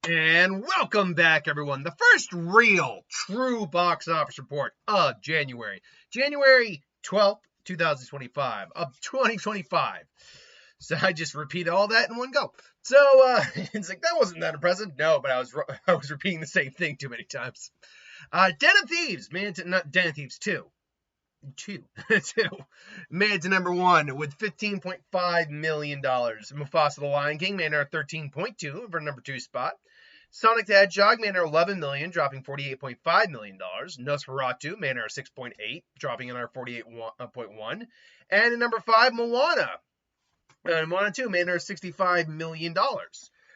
And welcome back, everyone. The first real, true box office report of January. January 12th, 2025, of 2025. So I just repeated all that in one go. So it's like, that wasn't that impressive. No, but I was repeating the same thing too many times. Den of Thieves, not Den of Thieves 2. Two made it to number one with $15.5 million. Mufasa the Lion King made our 13.2 for number two spot. Sonic the Hedgehog made our 11 million, dropping $48.5 million. Nosferatu made our 6.8, dropping in our 48.1. And at number 5, Moana. Moana 2 made our $65 million.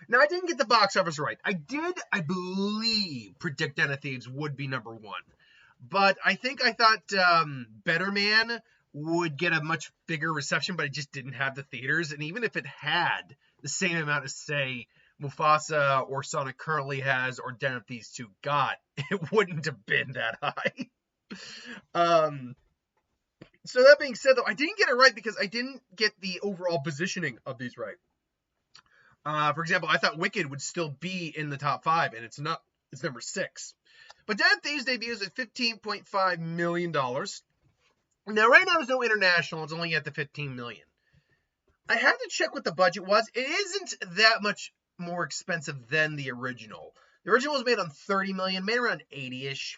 Now, I didn't get the box office right. I believe, predict Den of Thieves would be number one. But I thought Better Man would get a much bigger reception, but it just didn't have the theaters. And even if it had the same amount as, say, Mufasa or Sonic currently has, or Den of Thieves 2 got, it wouldn't have been that high. So that being said, though, I didn't get it right because I didn't get the overall positioning of these right. For example, I thought Wicked would still be in the top 5, and it's not. It's number 6. But Den of Thieves debuts at $15.5 million. Now, right now, there's no international. It's only at the $15 million. I had to check what the budget was. It isn't that much more expensive than the original. The original was made on $30 million, made around 80-ish.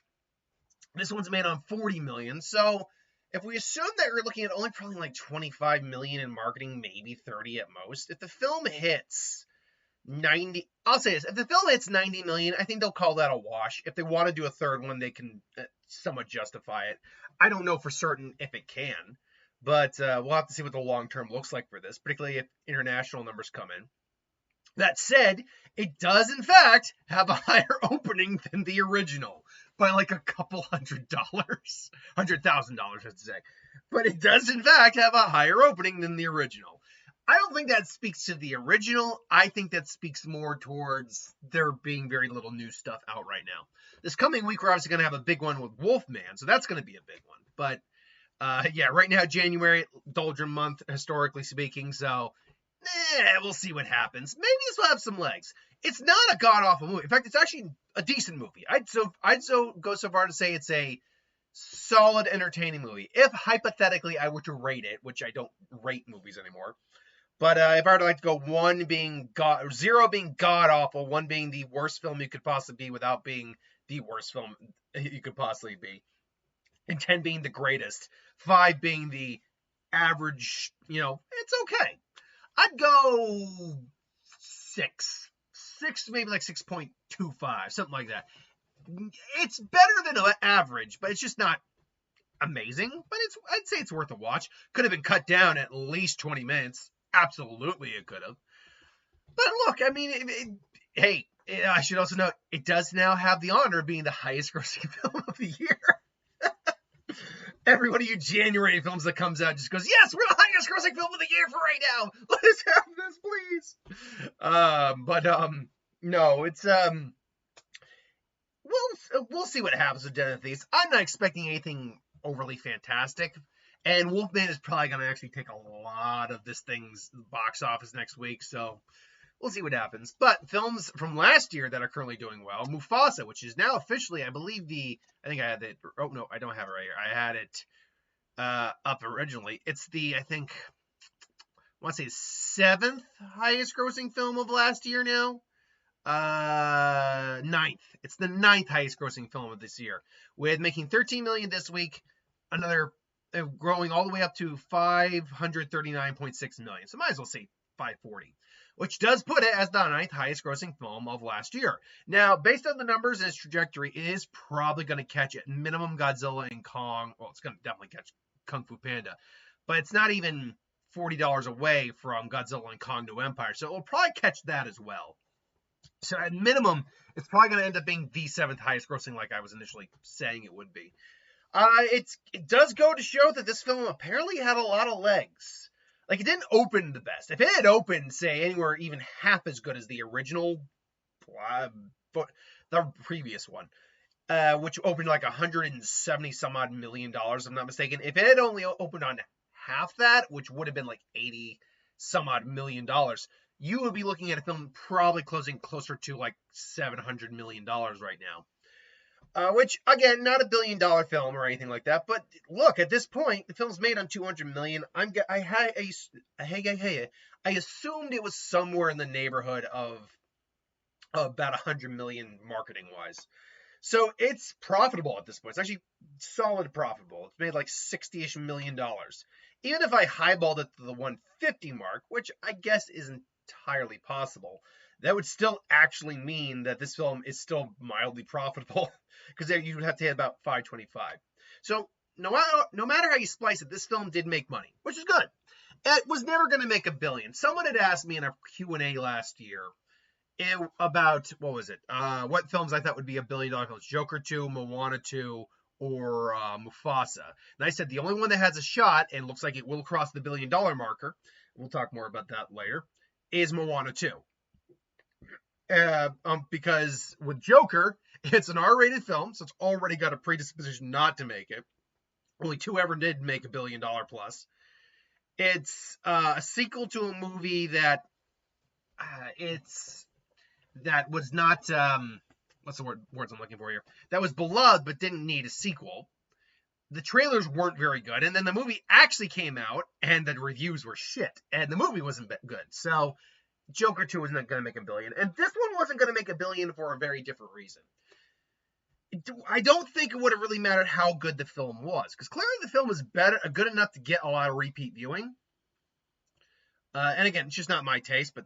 This one's made on $40 million. So if we assume that we're looking at only probably like $25 million in marketing, maybe 30 at most, if the film hits 90, I'll say this, if the film hits 90 million, I think they'll call that a wash. If they want to do a third one, they can somewhat justify it. I don't know for certain if it can, but we'll have to see what the long term looks like for this, particularly if international numbers come in. That said, it does in fact have a higher opening than the original by like a couple $100,000, $100,000, I should say. But it does in fact have a higher opening than the original. I don't think that speaks to the original. I think that speaks more towards there being very little new stuff out right now. This coming week, we're obviously going to have a big one with Wolfman, so that's going to be a big one. But yeah, right now, January, doldrum month, historically speaking, so we'll see what happens. Maybe this will have some legs. It's not a god-awful movie. In fact, it's actually a decent movie. I'd go so far to say it's a solid, entertaining movie. If, hypothetically, I were to rate it, which I don't rate movies anymore, but if I were to like to go 1 being 0 being god-awful, 1 being the worst film you could possibly be without being the worst film you could possibly be, and 10 being the greatest, 5 being the average, it's okay. I'd go 6. 6, maybe like 6.25, something like that. It's better than average, but it's just not amazing. But I'd say it's worth a watch. Could have been cut down at least 20 minutes. Absolutely, it could have. But look, I mean, hey, I should also note, it does now have the honor of being the highest grossing film of the year. Every one of you January films that comes out just goes, yes, we're the highest grossing film of the year for right now. Let's have this, please. No, it's, we'll see what happens with Den of Thieves. I'm not expecting anything overly fantastic. And Wolfman is probably going to actually take a lot of this thing's box office next week, so we'll see what happens. But films from last year that are currently doing well, Mufasa, which is now officially, I believe I think I had it, oh no, I don't have it right here. I had it up originally. It's I want to say 7th highest grossing film of last year now. 9th. It's the 9th highest grossing film of this year, with making $13 million this week, another growing all the way up to $539.6 million. So might as well say 540, which does put it as the 9th highest grossing film of last year. Now, based on the numbers and its trajectory, it is probably going to catch at minimum Godzilla and Kong. Well, it's going to definitely catch Kung Fu Panda, but it's not even $40 away from Godzilla and Kong New Empire, so it will probably catch that as well. So at minimum, it's probably going to end up being the 7th highest grossing, like I was initially saying it would be. It does go to show that this film apparently had a lot of legs. Like, it didn't open the best. If it had opened, say, anywhere even half as good as the original, the previous one, which opened like $170 some odd million, if I'm not mistaken. If it had only opened on half that, which would have been like $80 some odd million, you would be looking at a film probably closing closer to like $700 million right now. Which again, not a billion-dollar film or anything like that, but look, at this point, the film's made on 200 million. I assumed it was somewhere in the neighborhood of about 100 million marketing wise. So it's profitable at this point. It's actually solid profitable. It's made like $60-ish million. Even if I highballed it to the 150 mark, which I guess is entirely possible, that would still actually mean that this film is still mildly profitable, because you would have to hit about 525. So no matter how you splice it, this film did make money, which is good. It was never going to make $1 billion. Someone had asked me in a Q&A last year about, what was it? What films I thought would be $1 billion films: Joker 2, Moana 2, or Mufasa. And I said the only one that has a shot, and looks like it will cross the $1 billion marker, we'll talk more about that later, is Moana 2. Because with Joker, it's an R-rated film, so it's already got a predisposition not to make it. Only 2 ever did make $1 billion plus. It's a sequel to a movie that that was not what's the words I'm looking for here? That was beloved but didn't need a sequel. The trailers weren't very good, and then the movie actually came out, and the reviews were shit, and the movie wasn't good. So Joker 2 was not going to make $1 billion, and this one wasn't going to make $1 billion for a very different reason. I don't think it would have really mattered how good the film was, because clearly the film was good enough to get a lot of repeat viewing. And again, it's just not my taste, but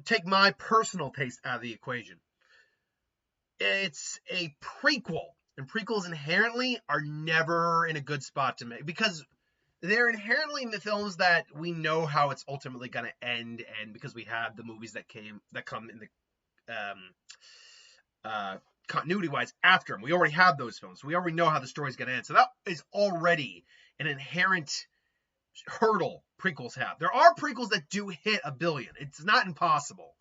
take my personal taste out of the equation. It's a prequel, and prequels inherently are never in a good spot to make, because they're inherently in the films that we know how it's ultimately going to end, and because we have the movies that come in the continuity-wise after them. We already have those films. We already know how the story's going to end. So that is already an inherent hurdle prequels have. There are prequels that do hit $1 billion. It's not impossible.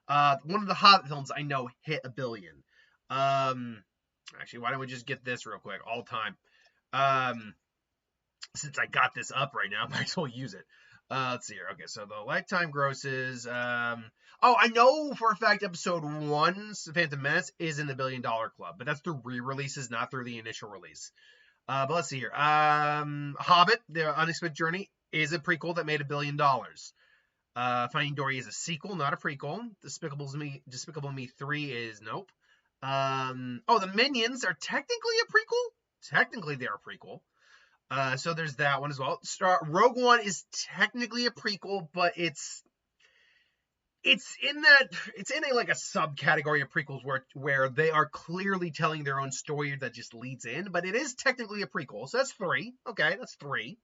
One of the Hobbit films I know hit $1 billion. Actually, why don't we just get this real quick? All time. Since I got this up right now, I might as well use it. Let's see here. Okay, so the lifetime grosses. I know for a fact episode 1, Phantom Menace, is in the $1 billion club, but that's through re-releases, not through the initial release. But let's see here. Hobbit, The Unexpected Journey, is a prequel that made $1 billion. Finding Dory is a sequel, not a prequel. Despicable Me 3 is nope. The Minions are technically a prequel. Technically, they're a prequel. So there's that one as well. Rogue One is technically a prequel, but it's in a subcategory of prequels where they are clearly telling their own story that just leads in, but it is technically a prequel. So that's 3. Okay, that's 3.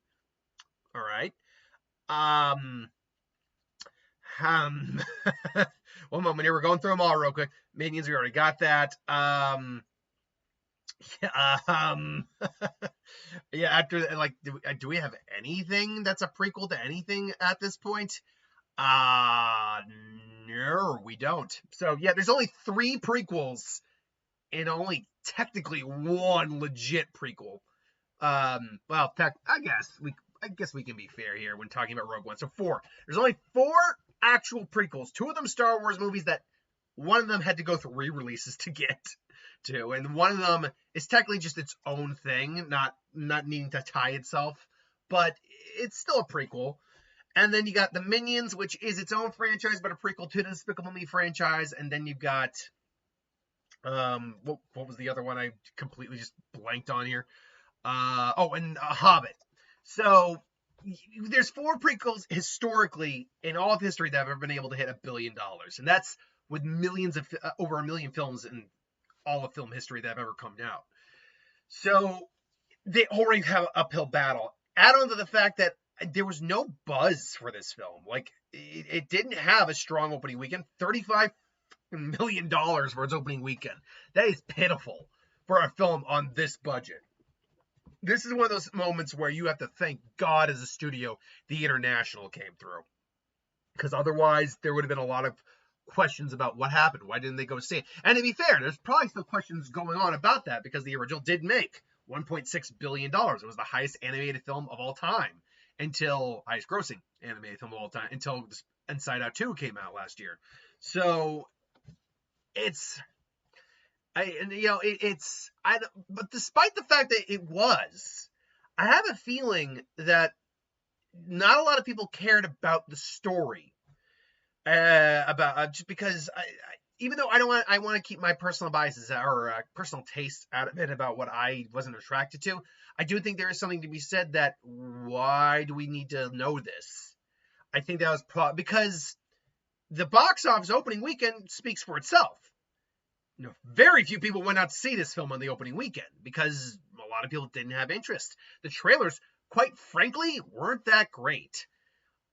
All right. One moment here. We're going through them all real quick. Minions, we already got that. Yeah, after, do we have anything that's a prequel to anything at this point? No, we don't. So yeah, there's only 3 prequels and only technically 1 legit prequel. I guess we can be fair here when talking about Rogue One. So 4. There's only 4 actual prequels. 2 of them Star Wars movies that one of them had to go through re-releases to get to, and one of them is technically just its own thing, not needing to tie itself, but it's still a prequel. And then you got the Minions, which is its own franchise, but a prequel to the Despicable Me franchise. And then you've got what was the other one I completely just blanked on here? And Hobbit. So there's 4 prequels historically in all of history that have ever been able to hit $1 billion, and that's with millions of over 1 million films in all of film history that have ever come out. So they already have an uphill battle. Add on to the fact that there was no buzz for this film. Like, it didn't have a strong opening weekend. $35 million for its opening weekend. That is pitiful for a film on this budget. This is one of those moments where you have to thank God as a studio the International came through. Because otherwise, there would have been a lot of questions about what happened. Why didn't they go see it? And to be fair, there's probably still questions going on about that, because the original did make $1.6 billion. It was the highest animated film of all time. Highest grossing animated film of all time, until Inside Out 2 came out last year. So it's but despite the fact that it was, I have a feeling that not a lot of people cared about the story. About just because even though I want to keep my personal biases or personal taste out of it about what I wasn't attracted to, I do think there is something to be said that why do we need to know this? I think that was because the box office opening weekend speaks for itself. Very few people went out to see this film on the opening weekend because a lot of people didn't have interest. The trailers, quite frankly, weren't that great.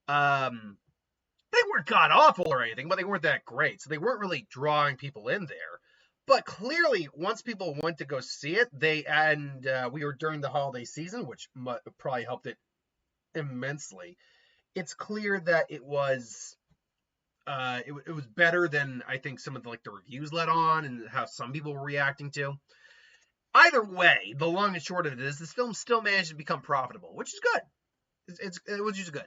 They weren't god awful or anything, but they weren't that great. So they weren't really drawing people in there. But clearly, once people went to go see it, we were during the holiday season, which probably helped it immensely. It's clear that it was better than I think some of the reviews let on and how some people were reacting to. Either way, the long and short of it is this film still managed to become profitable, which is good. Which is good.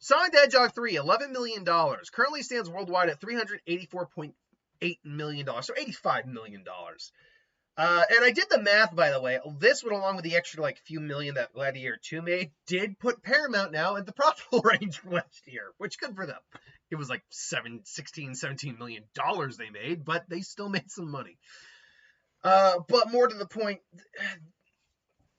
Sonic the Hedgehog 3, $11 million. Currently stands worldwide at $384.8 million, so $85 million. And I did the math, by the way. This one, along with the extra few million that Gladiator 2 made, did put Paramount now at the profitable range for last year, which good for them. It was like $17 million they made, but they still made some money. But more to the point,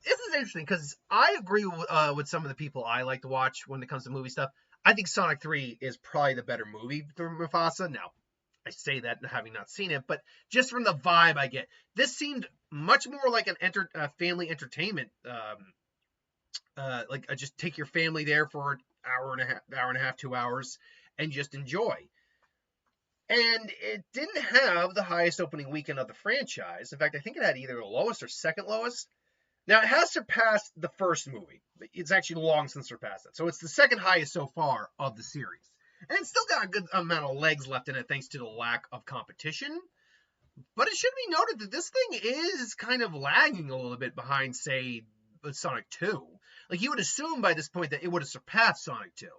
this is interesting because I agree with some of the people I like to watch when it comes to movie stuff. I think Sonic 3 is probably the better movie than Mufasa. Now, I say that having not seen it, but just from the vibe I get, this seemed much more like an family entertainment. Just take your family there for an hour and a half, 2 hours, and just enjoy. And it didn't have the highest opening weekend of the franchise. In fact, I think it had either the lowest or second lowest. Now, it has surpassed the first movie. It's actually long since surpassed it. So it's the second highest so far of the series. And it's still got a good amount of legs left in it thanks to the lack of competition. But it should be noted that this thing is kind of lagging a little bit behind, say, Sonic 2. You would assume by this point that it would have surpassed Sonic 2.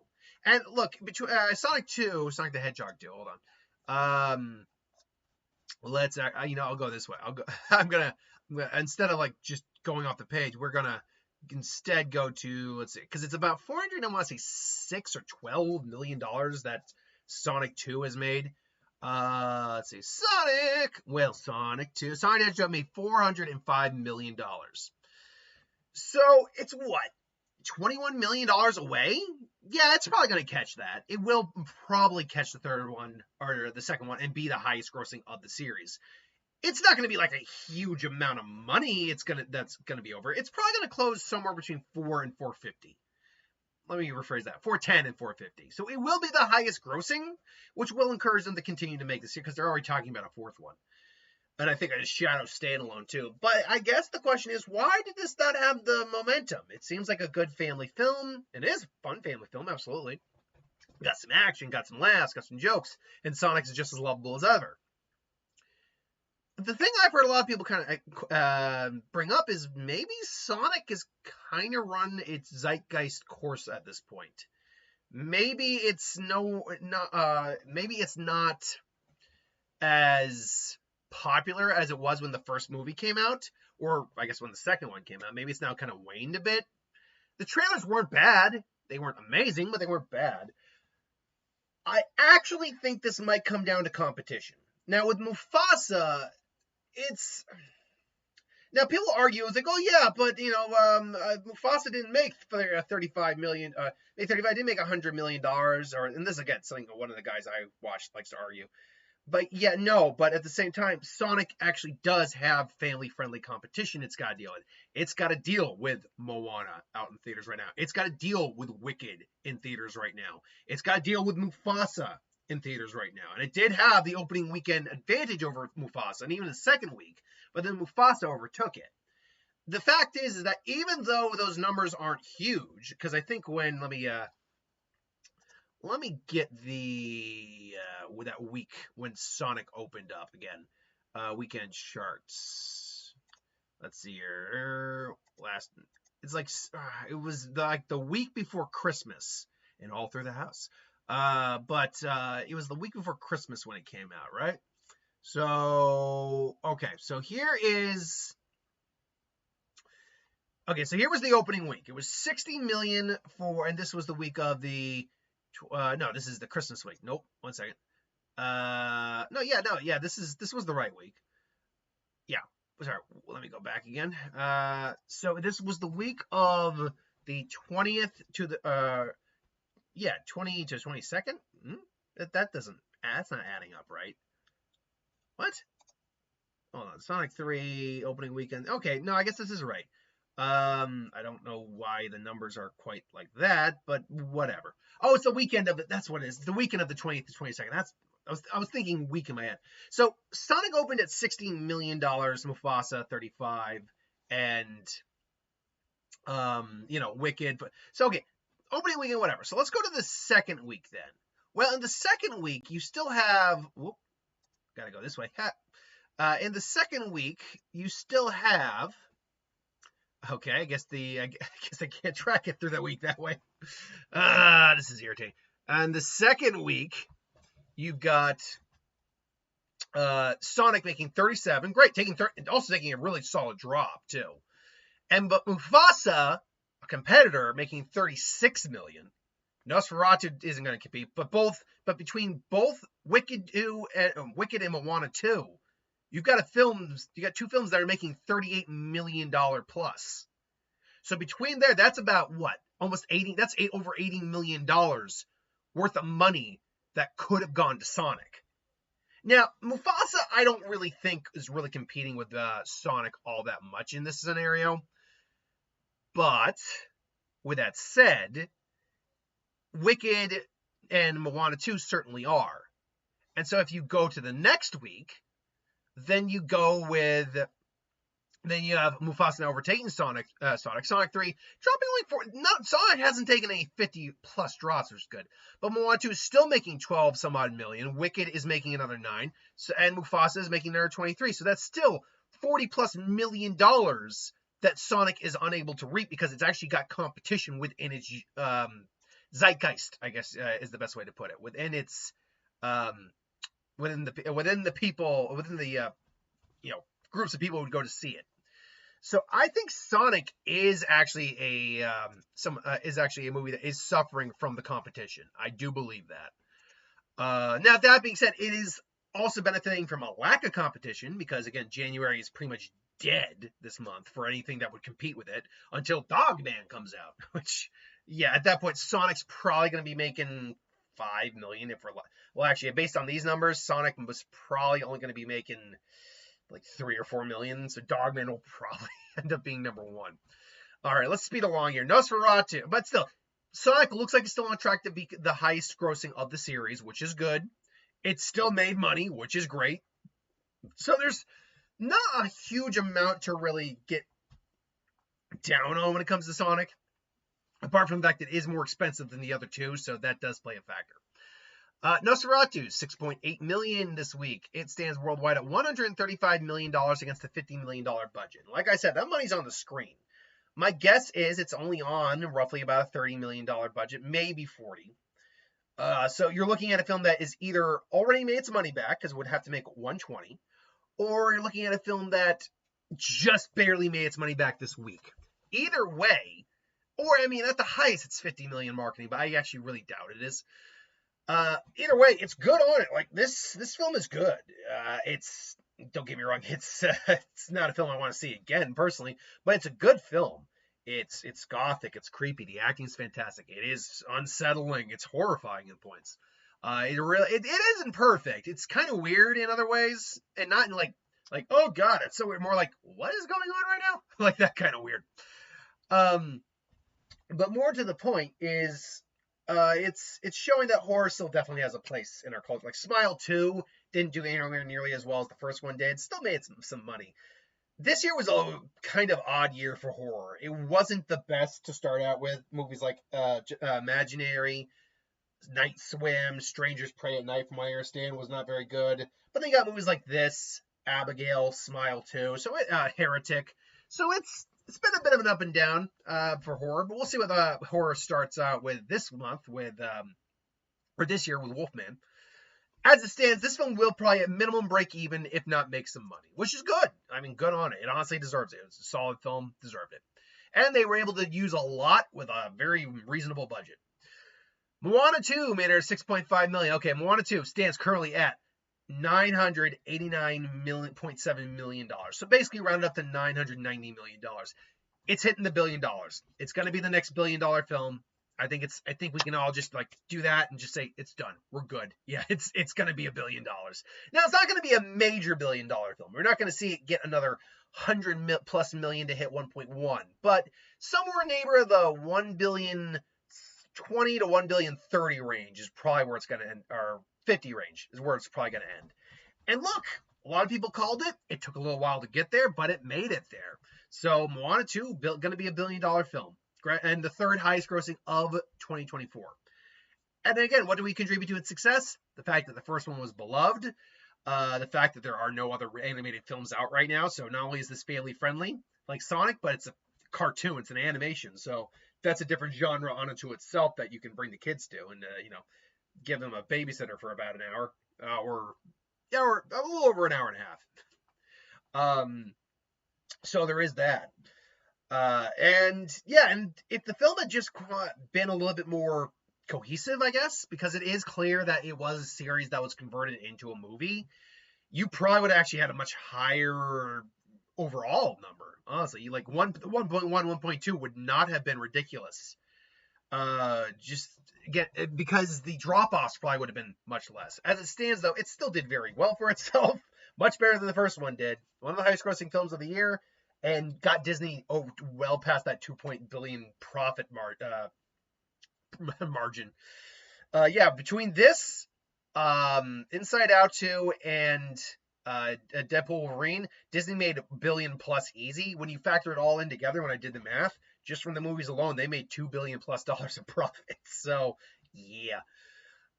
And look, between Sonic the Hedgehog 2, hold on. Let's, I'll go this way. I'm gonna instead of just going off the page, we're gonna instead go to, let's see, because it's about 400, I want to say $6 or $12 million that Sonic 2 has made. Let's see, Sonic 2, Sonic the Hedgehog made $405 million. So it's what, $21 million away? Yeah, it's probably going to catch that. It will probably catch the third one or the second one and be the highest grossing of the series. It's not going to be a huge amount of money that's going to be over. It's probably going to close somewhere between 4 and 450. Let me rephrase that. 410 and 450. So it will be the highest grossing, which will encourage them to continue to make this year because they're already talking about a fourth one. And I think a Shadow standalone too. But I guess the question is, why did this not have the momentum? It seems like a good family film. It is a fun family film, absolutely. Got some action, got some laughs, got some jokes, and Sonic's just as lovable as ever. The thing I've heard a lot of people kind of bring up is maybe Sonic is kind of run its zeitgeist course at this point. Maybe it's not as popular as it was when the first movie came out, or I guess when the second one came out. Maybe it's now kind of waned a bit. The trailers weren't bad. They weren't amazing, but they weren't bad. I actually think this might come down to competition. Now, with Mufasa, now people argue, it's oh yeah, but Mufasa didn't make $35 million. Didn't make $100 million, and this again, something one of the guys I watched likes to argue. But yeah, no, but at the same time, Sonic actually does have family-friendly competition it's got to deal with. It's got to deal with Moana out in theaters right now. It's got to deal with Wicked in theaters right now. It's got to deal with Mufasa in theaters right now. And it did have the opening weekend advantage over Mufasa, and even the second week, but then Mufasa overtook it. The fact is that even though those numbers aren't huge, because I think when, let me get with that week when Sonic opened up again. Weekend charts. Let's see here. It was the week before Christmas and all through the house. But it was the week before Christmas when it came out, right? So okay, so here is okay. So here was the opening week. It was 60 million for, and this was the week of the. No, this is the Christmas week. Nope. 1 second. No, yeah, no, yeah. This was the right week. Yeah. Sorry. Let me go back again. So this was the week of the 20th to the yeah 20 to 22nd. That doesn't. That's not adding up, right? What? Hold on. Sonic 3 opening weekend. Okay, no, I guess this is right. I don't know why the numbers are quite like that, but whatever. Oh, it's the weekend of it. That's what it is. The weekend of the 20th to 22nd. I was thinking week in my head. So Sonic opened at $16 million, Mufasa 35, and Wicked. So okay, opening weekend, whatever. So let's go to the second week then. Well, in the second week, you still have. Whoop, gotta go this way. In the second week, you still have. Okay, I guess I can't track it through the week that way. This is irritating. And the second week, you've got Sonic making 37. Great, also taking a really solid drop too. But Mufasa, a competitor, making 36 million. Nosferatu isn't going to compete, but between both Wicked and Moana 2, you got two films that are making $38 million plus. So between there, that's about what? Almost 80, that's over $80 million worth of money that could have gone to Sonic. Now, Mufasa, I don't really think is really competing with Sonic all that much in this scenario. But with that said, Wicked and Moana 2 certainly are. And so if you go to the next week, then you have Mufasa now overtaking Sonic 3, dropping only 4. Sonic hasn't taken any 50 plus drops, which is good. But Moana 2 is still making 12 some odd million. Wicked is making another 9. And Mufasa is making another 23. So that's still $40 plus million that Sonic is unable to reap because it's actually got competition within its zeitgeist, I guess is the best way to put it. Within its within the people, within the groups of people who would go to see it. So I think Sonic is actually a movie that is suffering from the competition. I do believe that. Now that being said, it is also benefiting from a lack of competition because again, January is pretty much dead this month for anything that would compete with it until Dogman comes out. Which, yeah, at that point, Sonic's probably going to be making $5 million if we're well. Actually, based on these numbers, Sonic was probably only going to be making like 3 or 4 million. So Dogman will probably end up being number one. All right, let's speed along here. Nosferatu, but still, Sonic looks like it's still on track to be the highest grossing of the series, which is good. It still made money, which is great. So there's not a huge amount to really get down on when it comes to Sonic, apart from the fact that it is more expensive than the other two, so that does play a factor. Nosferatu, 6.8 million this week. It stands worldwide at $135 million against a $50 million budget. Like I said, that money's on the screen. My guess is it's only on roughly about a $30 million budget, maybe 40. So you're looking at a film that is either already made its money back, because it would have to make 120, or you're looking at a film that just barely made its money back this week. Either way, or I mean, at the highest, it's 50 million marketing, but I actually really doubt it is. Either way, it's good on it. Like this film is good. It's, don't get me wrong, it's not a film I want to see again personally, but it's a good film. It's gothic, it's creepy, the acting's fantastic, it is unsettling, it's horrifying in points. It isn't perfect. It's kind of weird in other ways, and not in like oh god, it's so weird. More like what is going on right now? Like that kind of weird. But more to the point is, it's showing that horror still definitely has a place in our culture. Like Smile 2 didn't do anywhere nearly as well as the first one did. Still made some money. This year was a kind of odd year for horror. It wasn't the best to start out with. Movies like Imaginary, Night Swim, Strangers Prey at Night, from what I understand, was not very good. But then you got movies like this, Abigail, Smile 2, so Heretic. So it's been a bit of an up and down for horror, but we'll see what horror starts out with this month with or this year with Wolfman. As it stands, this film will probably at minimum break even, if not make some money, which is good. I mean, good on it. It honestly deserves it. It's a solid film, deserved it. And they were able to use a lot with a very reasonable budget. Moana 2 made her $6.5 million. Okay, Moana 2 stands currently at $989.7 million. So basically rounded up to $990 million. It's hitting the $1 billion. It's going to be the next $1 billion film. I think we can all just like do that and just say it's done. We're good. Yeah, it's going to be $1 billion. Now it's not going to be a major $1 billion film. We're not going to see it get another 100 plus million to hit 1.1, but somewhere in the neighborhood of the 1 billion 20 to 1 billion 30 range is probably where it's going to end, or 50 range is where it's probably going to end. And look, a lot of people called it. It took a little while to get there, but it made it there. So Moana 2 going to be $1 billion film, and the third highest grossing of 2024. And again, what do we contribute to its success? The fact that the first one was beloved, the fact that there are no other animated films out right now. So not only is this family friendly like Sonic, but it's a cartoon, it's an animation. So that's a different genre unto itself that you can bring the kids to, and give them a babysitter for about an hour, or a little over an hour and a half. So there is that. And if the film had just been a little bit more cohesive, I guess, because it is clear that it was a series that was converted into a movie, you probably would have actually had a much higher overall number. Honestly, like 1.1, 1.2 would not have been ridiculous. Just again, because the drop-offs probably would have been much less. As it stands, though, it still did very well for itself. Much better than the first one did. One of the highest grossing films of the year, and got Disney well past that 2 billion profit margin. Between this, Inside Out 2, and Deadpool Wolverine, Disney made $1 billion plus easy. When you factor it all in together, when I did the math, just from the movies alone, they made $2 billion plus of profit. So, yeah.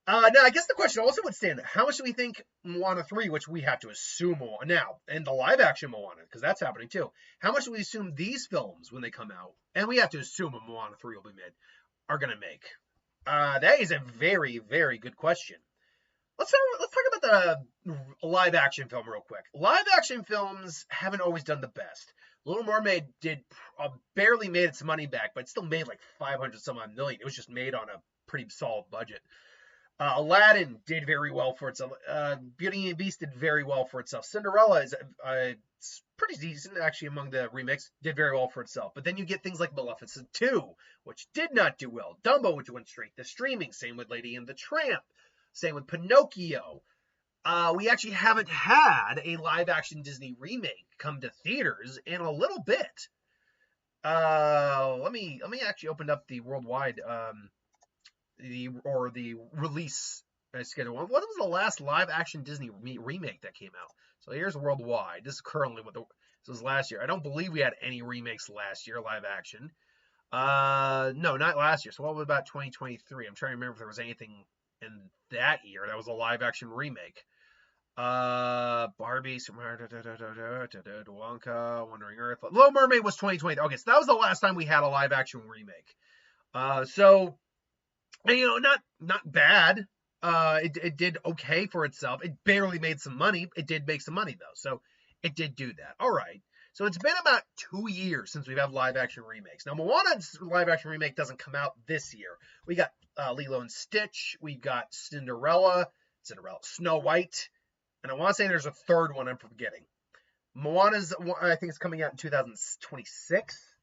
Now, I guess the question also would stand, how much do we think Moana 3, which we have to assume now, and the live-action Moana, because that's happening too, how much do we assume these films, when they come out, and we have to assume a Moana 3 will be made, are going to make? That is a very, very good question. Let's talk about the live-action film real quick. Live-action films haven't always done the best. Little Mermaid barely made its money back, but it still made like 500 some odd million. It was just made on a pretty solid budget. Aladdin did very well for itself. Beauty and the Beast did very well for itself. Cinderella is pretty decent, actually, among the remakes. Did very well for itself. But then you get things like Maleficent 2, which did not do well. Dumbo, which went straight to streaming. Same with Lady and the Tramp. Same with Pinocchio. We actually haven't had a live-action Disney remake come to theaters in a little bit. Let me actually open up the worldwide the release schedule. What was the last live-action Disney remake that came out? So here's worldwide. This is currently this was last year. I don't believe we had any remakes last year, live-action. No, not last year. So what about 2023? I'm trying to remember if there was anything in that year that was a live-action remake. Barbie, Wonka, Wandering Earth. Little Mermaid was 2020. Okay, so that was the last time we had a live-action remake. So, not bad. It did okay for itself. It barely made some money. It did make some money, though. So, it did do that. All right. So, it's been about 2 years since we've had live-action remakes. Now, Moana's live-action remake doesn't come out this year. We got Lilo and Stitch. We got Cinderella, Snow White. And I want to say there's a third one I'm forgetting. Moana's, I think it's coming out in 2026.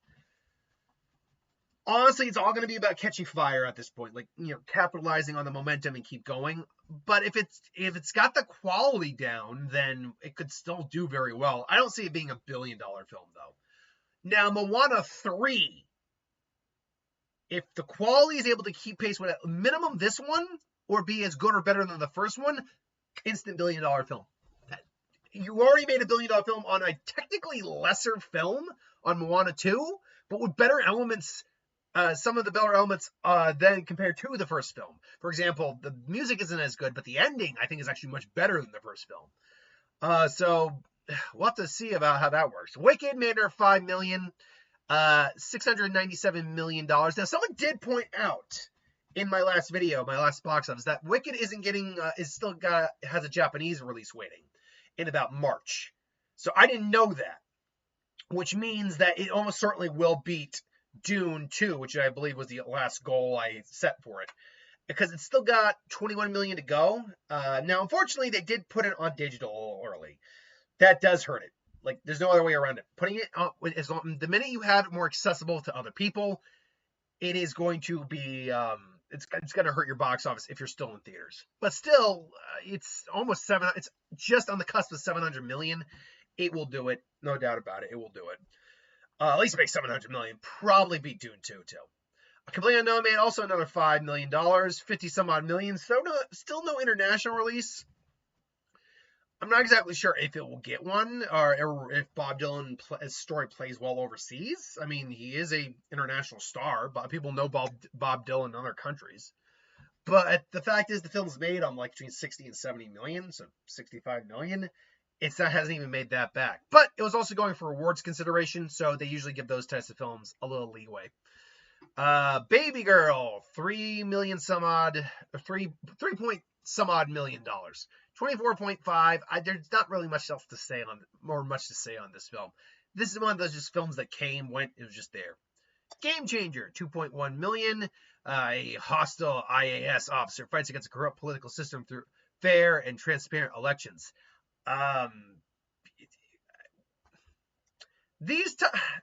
Honestly, it's all going to be about catching fire at this point, like, capitalizing on the momentum and keep going. But if it's got the quality down, then it could still do very well. I don't see it being $1 billion film, though. Now, Moana 3, if the quality is able to keep pace with at minimum this one, or be as good or better than the first one, instant $1 billion film. You already made $1 billion film on a technically lesser film on Moana 2, but with better elements, some of the better elements than compared to the first film. For example, the music isn't as good, but the ending, I think, is actually much better than the first film. So we'll have to see about how that works. Wicked made her $5 million, $697 million. Now, someone did point out in my last video, my last box office, that Wicked isn't getting, has a Japanese release waiting in about March. So I didn't know that, which means that it almost certainly will beat Dune 2, which I believe was the last goal I set for it, because it's still got 21 million to go. Now, unfortunately, they did put it on digital early. That does hurt it. Like, there's no other way around it. Putting it on, the minute you have it more accessible to other people, it is going to be, it's going to hurt your box office if you're still in theaters. But still, it's almost it's just on the cusp of 700 million. It will do it, no doubt about it. It will do it. At least make 700 million. Probably beat Dune 2 too. Completely Unknown made also another $5 million, 50 some odd million. So still no international release. I'm not exactly sure if it will get one, or if Bob Dylan's story plays well overseas. I mean, he is a international star, but people know Bob Dylan in other countries. But the fact is, the film's made on like between 60 and 70 million, so 65 million. Hasn't even made that back. But it was also going for awards consideration, so they usually give those types of films a little leeway. Baby Girl, 3 million some odd, 3 point some odd million dollars. 24.5. There's not really much else to say on this film. This is one of those just films that came, went, it was just there. Game Changer, 2.1 million. A hostile IAS officer fights against a corrupt political system through fair and transparent elections. The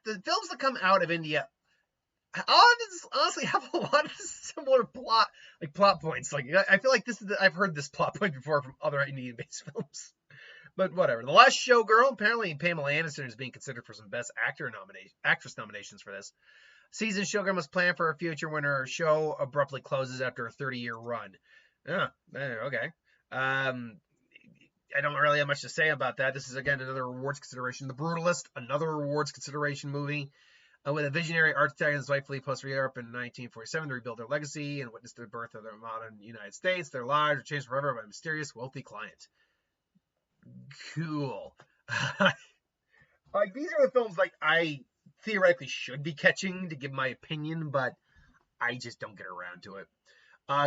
films that come out of India honestly have a lot of similar plot points. Like, I feel like I've heard this plot point before from other Indian-based films. But whatever. The Last Showgirl, apparently Pamela Anderson is being considered for some Best Actress nominations for this. Season Showgirl must plan for a future when her show abruptly closes after a 30-year run. Okay. I don't really have much to say about that. This is, again, another awards consideration. The Brutalist, another awards consideration movie. With a visionary architect and his wife flee post-Europe in 1947 to rebuild their legacy and witness the birth of the modern United States, their lives are changed forever by a mysterious, wealthy client. Cool. Like, these are the films like I theoretically should be catching to give my opinion, but I just don't get around to it.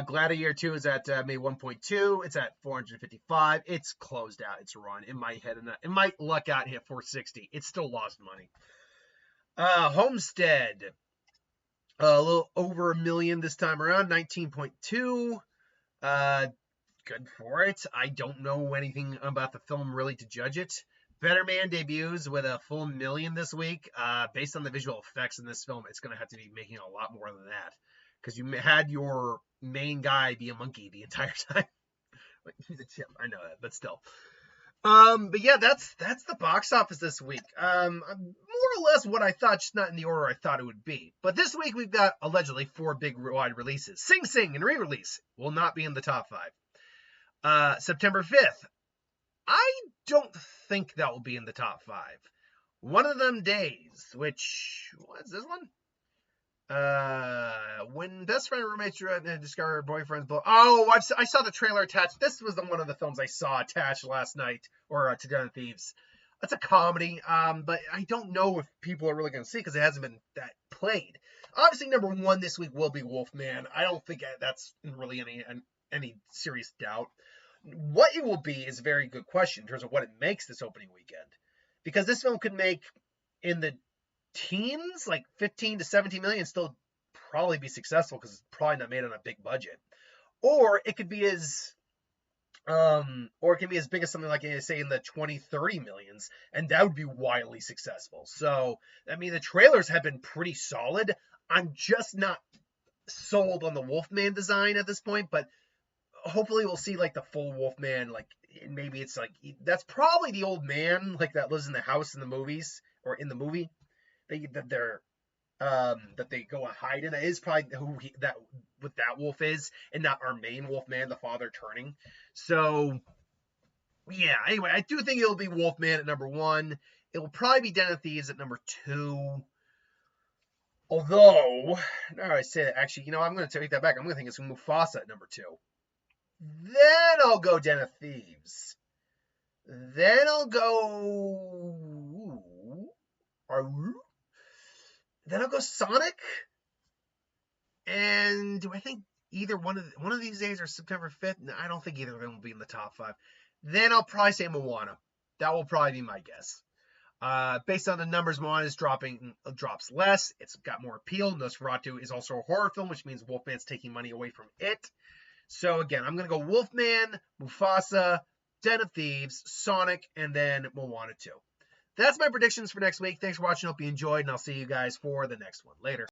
Gladiator 2 is at May 1.2. It's at 455. It's closed out. It's run. It might luck out and hit 460. It's still lost money. Homestead, a little over $1 million this time around, 19.2. Good for it. I don't know anything about the film really to judge it. Better Man debuts with a full $1 million this week. Based on the visual effects in this film, it's going to have to be making a lot more than that, because you had your main guy be a monkey the entire time. Like, he's a chimp, I know that, but still. But yeah, that's the box office this week. More or less what I thought, just not in the order I thought it would be. But this week we've got allegedly 4 big wide releases. Sing Sing and re-release will not be in the top 5. September 5th. I don't think that will be in the top 5. One of Them Days, which, what's this one? When best friend and roommates discover boyfriend's blow. Oh, I saw the trailer attached. This was one of the films I saw attached last night, or today on Thieves. That's a comedy, but I don't know if people are really going to see it because it hasn't been that played. Obviously, number 1 this week will be Wolfman. I don't think that's really any serious doubt. What it will be is a very good question in terms of what it makes this opening weekend, because this film could make in the teens, like 15 to 17 million, still probably be successful because it's probably not made on a big budget. Or it could be as big as something like, say, in the 20, 30 millions, and that would be wildly successful. So, I mean, the trailers have been pretty solid. I'm just not sold on the Wolfman design at this point, but hopefully we'll see like the full Wolfman, like maybe it's like, that's probably the old man like that lives in the house in the movies, or in the movie. That they go and hide in. That is probably what that wolf is, and not our main Wolfman, the father turning. So yeah, anyway, I do think it'll be Wolfman at number 1. It will probably be Den of Thieves at number 2. Although, now I say that, actually, I'm going to take that back. I'm going to think it's Mufasa at number 2. Then I'll go Den of Thieves. Then I'll go... Then I'll go Sonic. And do I think either one of these days or September 5th. No, I don't think either of them will be in the top 5. Then I'll probably say Moana. That will probably be my guess. Based on the numbers, Moana drops less. It's got more appeal. Nosferatu is also a horror film, which means Wolfman's taking money away from it. So again, I'm gonna go Wolfman, Mufasa, Den of Thieves, Sonic, and then Moana 2. That's my predictions for next week. Thanks for watching. Hope you enjoyed, and I'll see you guys for the next one. Later.